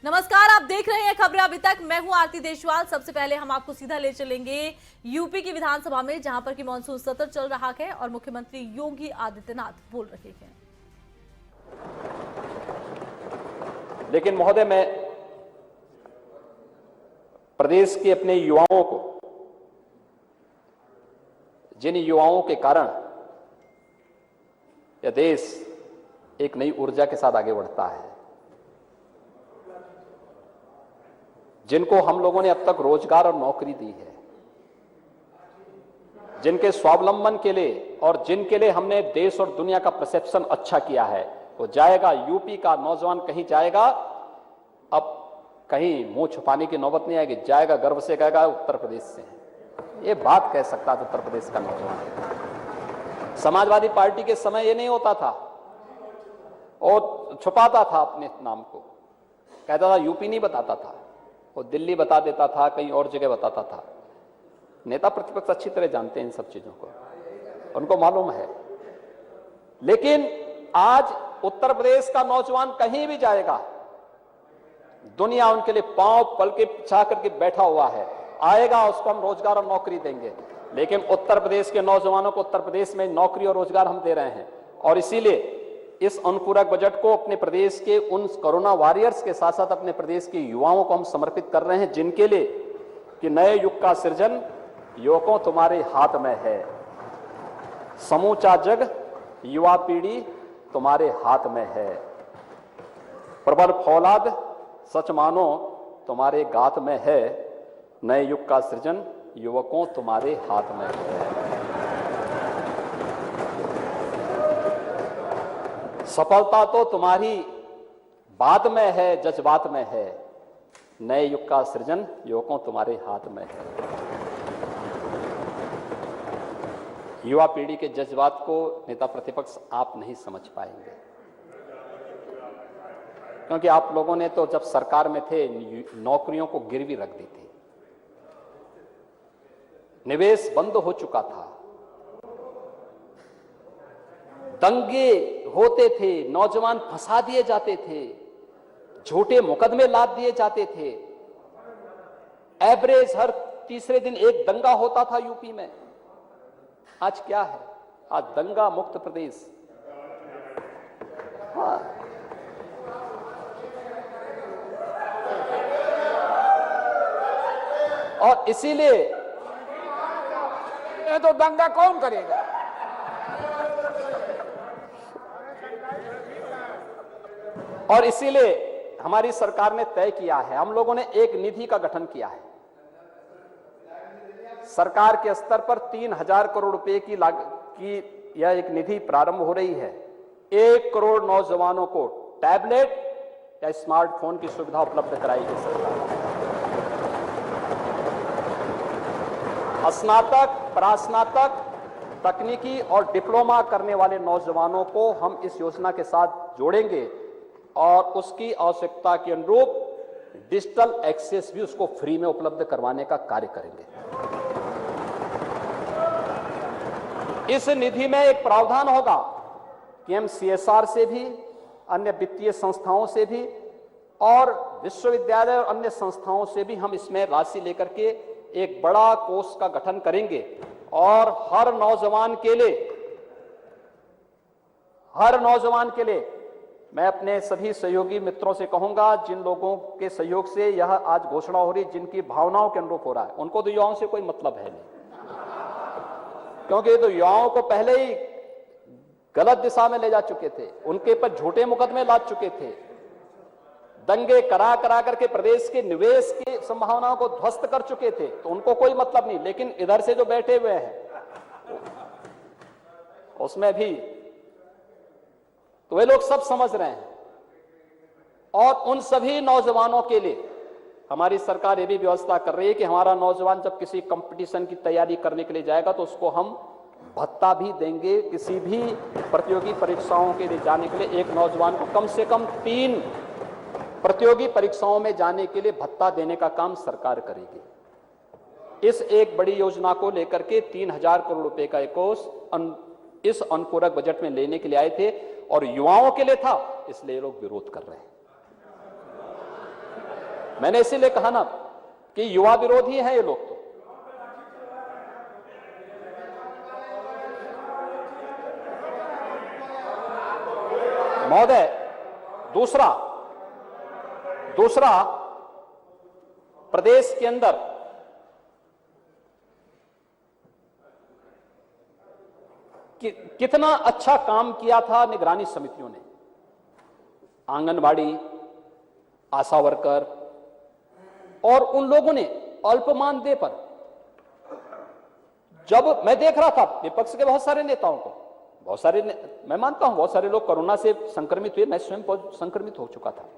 नमस्कार, आप देख रहे हैं खबरें अभी तक। मैं हूं आरती देशवाल। सबसे पहले हम आपको सीधा ले चलेंगे यूपी की विधानसभा में, जहां पर कि मानसून सत्र चल रहा है और मुख्यमंत्री योगी आदित्यनाथ बोल रहे हैं। लेकिन महोदय, मैं प्रदेश के अपने युवाओं को, जिन युवाओं के कारण यह देश एक नई ऊर्जा के साथ आगे बढ़ता है, जिनको हम लोगों ने अब तक रोजगार और नौकरी दी है, जिनके स्वावलंबन के लिए और जिनके लिए हमने देश और दुनिया का परसेप्शन अच्छा किया है, वो जाएगा। यूपी का नौजवान कहीं जाएगा, अब कहीं मुंह छुपाने की नौबत नहीं आएगी, जाएगा गर्व से कहेगा उत्तर प्रदेश से है। ये बात कह सकता है उत्तर प्रदेश का नौजवान। समाजवादी पार्टी के समय ये नहीं होता था, और छुपाता था अपने नाम को, कहता था यूपी नहीं बताता था, वो दिल्ली बता देता था, कहीं और जगह बताता था। नेता प्रतिपक्ष अच्छी तरह जानते हैं इन सब चीजों को, उनको मालूम है। लेकिन आज उत्तर प्रदेश का नौजवान कहीं भी जाएगा, दुनिया उनके लिए पांव पल के पिछा करके बैठा हुआ है, आएगा, उसको हम रोजगार और नौकरी देंगे। लेकिन उत्तर प्रदेश के नौजवानों को उत्तर प्रदेश में नौकरी और रोजगार हम दे रहे हैं, और इसीलिए इस अनुपूरक बजट को अपने प्रदेश के उन कोरोना वॉरियर्स के साथ साथ अपने प्रदेश के युवाओं को हम समर्पित कर रहे हैं, जिनके लिए कि नए युग का सृजन युवकों तुम्हारे हाथ में है। समूचा जग युवा पीढ़ी तुम्हारे हाथ में है। प्रबल फौलाद सच मानो तुम्हारे गात में है। नए युग का सृजन युवकों तुम्हारे हाथ में है। सफलता तो तुम्हारी बात में है, जज्बात में है। नए युग का सृजन युवकों तुम्हारे हाथ में है। युवा पीढ़ी के जज्बात को नेता प्रतिपक्ष आप नहीं समझ पाएंगे, क्योंकि आप लोगों ने तो जब सरकार में थे नौकरियों को गिरवी रख दी थी, निवेश बंद हो चुका था, दंगे होते थे, नौजवान फंसा दिए जाते थे, झूठे मुकदमे लाद दिए जाते थे। एवरेज हर तीसरे दिन एक दंगा होता था यूपी में। आज क्या है? आज दंगा मुक्त प्रदेश। हाँ। और इसीलिए तो दंगा कौन करेगा? और इसीलिए हमारी सरकार ने तय किया है, हम लोगों ने एक निधि का गठन किया है। सरकार के स्तर पर 3,000 करोड़ रुपए की यह एक निधि प्रारंभ हो रही है। 1 करोड़ नौजवानों को टैबलेट या स्मार्टफोन की सुविधा उपलब्ध कराएगी सरकार। स्नातक, परास्नातक, तकनीकी और डिप्लोमा करने वाले नौजवानों को हम इस योजना के साथ जोड़ेंगे, और उसकी आवश्यकता के अनुरूप डिजिटल एक्सेस भी उसको फ्री में उपलब्ध करवाने का कार्य करेंगे। इस निधि में एक प्रावधान होगा कि हम CSR से भी, अन्य वित्तीय संस्थाओं से भी और विश्वविद्यालय और अन्य संस्थाओं से भी हम इसमें राशि लेकर के एक बड़ा कोष का गठन करेंगे, और हर नौजवान के लिए मैं अपने सभी सहयोगी मित्रों से कहूंगा, जिन लोगों के सहयोग से यह आज घोषणा हो रही, जिनकी भावनाओं के अनुरूप हो रहा है, उनको तो युवाओं से कोई मतलब है नहीं, क्योंकि ये तो युवाओं को पहले ही गलत दिशा में ले जा चुके थे, उनके पर झूठे मुकदमे लाद चुके थे, दंगे करा करके प्रदेश के निवेश की संभावनाओं को ध्वस्त कर चुके थे, तो उनको कोई मतलब नहीं। लेकिन इधर से जो बैठे हुए हैं उसमें भी तो वे लोग सब समझ रहे हैं, और उन सभी नौजवानों के लिए हमारी सरकार ये भी व्यवस्था कर रही है कि हमारा नौजवान जब किसी कंपटीशन की तैयारी करने के लिए जाएगा तो उसको हम भत्ता भी देंगे। किसी भी प्रतियोगी परीक्षाओं के लिए जाने के लिए एक नौजवान को कम से कम 3 प्रतियोगी परीक्षाओं में जाने के लिए भत्ता देने का काम सरकार करेगी। इस एक बड़ी योजना को लेकर के 3,000 करोड़ रुपए का एक कोष इस अनुपूरक बजट में लेने के लिए आए थे, और युवाओं के लिए था, इसलिए लोग विरोध कर रहे हैं। मैंने इसीलिए कहा ना कि युवा विरोधी हैं ये लोग। तो महोदय, दूसरा प्रदेश के अंदर कितना अच्छा काम किया था निगरानी समितियों ने। आंगनबाड़ी, आशा वर्कर और उन लोगों ने अल्प मानदेय पर, जब मैं देख रहा था विपक्ष के बहुत सारे नेताओं को, मैं मानता हूं बहुत सारे लोग कोरोना से संक्रमित हुए, मैं स्वयं संक्रमित हो चुका था,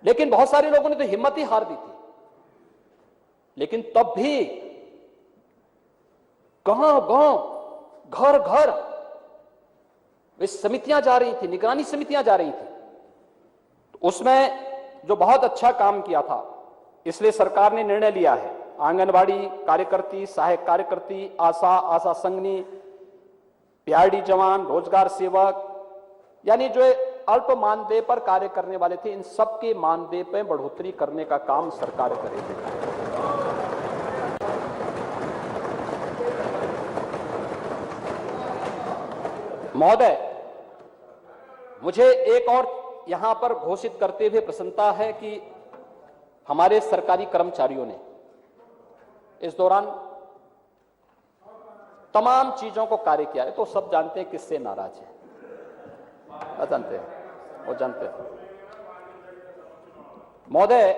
लेकिन बहुत सारे लोगों ने तो हिम्मत ही हार दी थी। लेकिन तब भी गांव घर घर वे समितियां जा रही थी, निगरानी समितियां जा रही थी। तो उसमें जो बहुत अच्छा काम किया था, इसलिए सरकार ने निर्णय लिया है आंगनबाड़ी कार्यकर्ती, सहायक कार्यकर्ती, आशा संगनी, पीआरडी जवान, रोजगार सेवक, यानी जो अल्प मानदेय पर कार्य करने वाले थे, इन सबके मानदेय पर बढ़ोतरी करने का काम सरकार करेगी। महोदय, मुझे एक और यहां पर घोषित करते हुए प्रसन्नता है कि हमारे सरकारी कर्मचारियों ने इस दौरान तमाम चीजों को कार्य किया है। तो सब जानते हैं किससे नाराज है, वो जानते हैं। महोदय,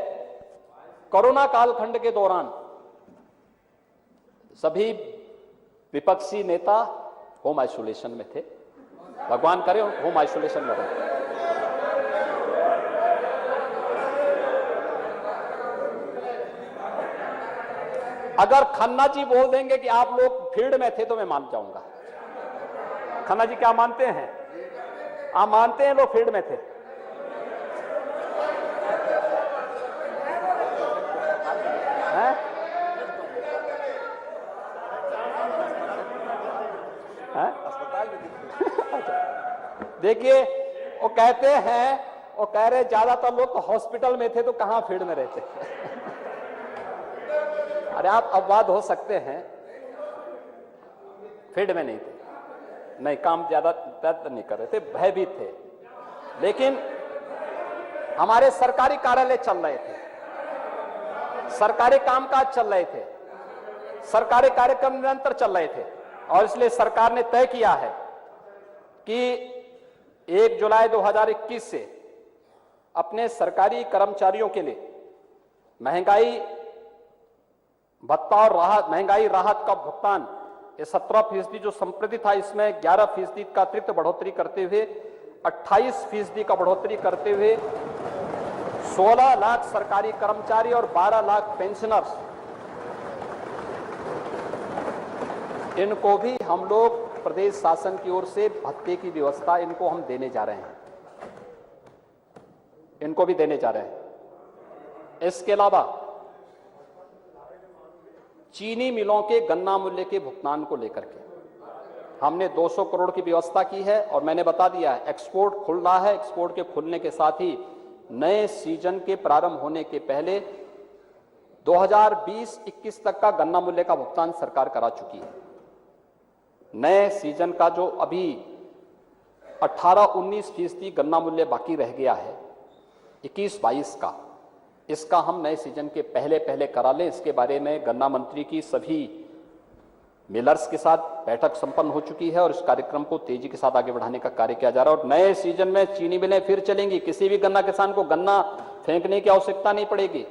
कोरोना कालखंड के दौरान सभी विपक्षी नेता होम आइसोलेशन में थे, भगवान करे होम आइसोलेशन में रहे। अगर खन्ना जी बोल देंगे कि आप लोग फील्ड में थे तो मैं मान जाऊंगा। खन्ना जी क्या मानते हैं? आप मानते हैं लोग फील्ड में थे? देखिए, वो कहते हैं, वो कह रहे ज्यादातर लोग तो हॉस्पिटल में थे तो कहां फील्ड में रहते। अरे आप अपवाद हो सकते हैं, फील्ड में नहीं थे, नहीं काम ज्यादा नहीं कर रहे थे, भयभीत थे, लेकिन हमारे सरकारी कार्यालय चल रहे थे, सरकारी कामकाज चल रहे थे, सरकारी कार्यक्रम निरंतर चल रहे थे। और इसलिए सरकार ने तय किया है कि 1 जुलाई 2021 से अपने सरकारी कर्मचारियों के लिए महंगाई भत्ता और महंगाई राहत का भुगतान, ये 17% जो संप्रति था, इसमें 11% का अतिरिक्त बढ़ोतरी करते हुए 28% का बढ़ोतरी करते हुए 16 लाख सरकारी कर्मचारी और 12 लाख पेंशनर्स, इनको भी हम लोग प्रदेश शासन की ओर से भत्ते की व्यवस्था इनको हम देने जा रहे हैं, इनको भी देने जा रहे हैं। इसके अलावा चीनी मिलों के गन्ना मूल्य के भुगतान को लेकर के हमने 200 करोड़ की व्यवस्था की है। और मैंने बता दिया है, एक्सपोर्ट खुल रहा है, एक्सपोर्ट के खुलने के साथ ही नए सीजन के प्रारंभ होने के पहले 2020-21 तक का गन्ना मूल्य का भुगतान सरकार करा चुकी है। नए सीजन का जो अभी 18-19% गन्ना मूल्य बाकी रह गया है 21-22 का, इसका हम नए सीजन के पहले करा लें। इसके बारे में गन्ना मंत्री की सभी मिलर्स के साथ बैठक संपन्न हो चुकी है और इस कार्यक्रम को तेजी के साथ आगे बढ़ाने का कार्य किया जा रहा है। और नए सीजन में चीनी मिलें फिर चलेंगी, किसी भी गन्ना किसान को गन्ना फेंकने की आवश्यकता नहीं पड़ेगी।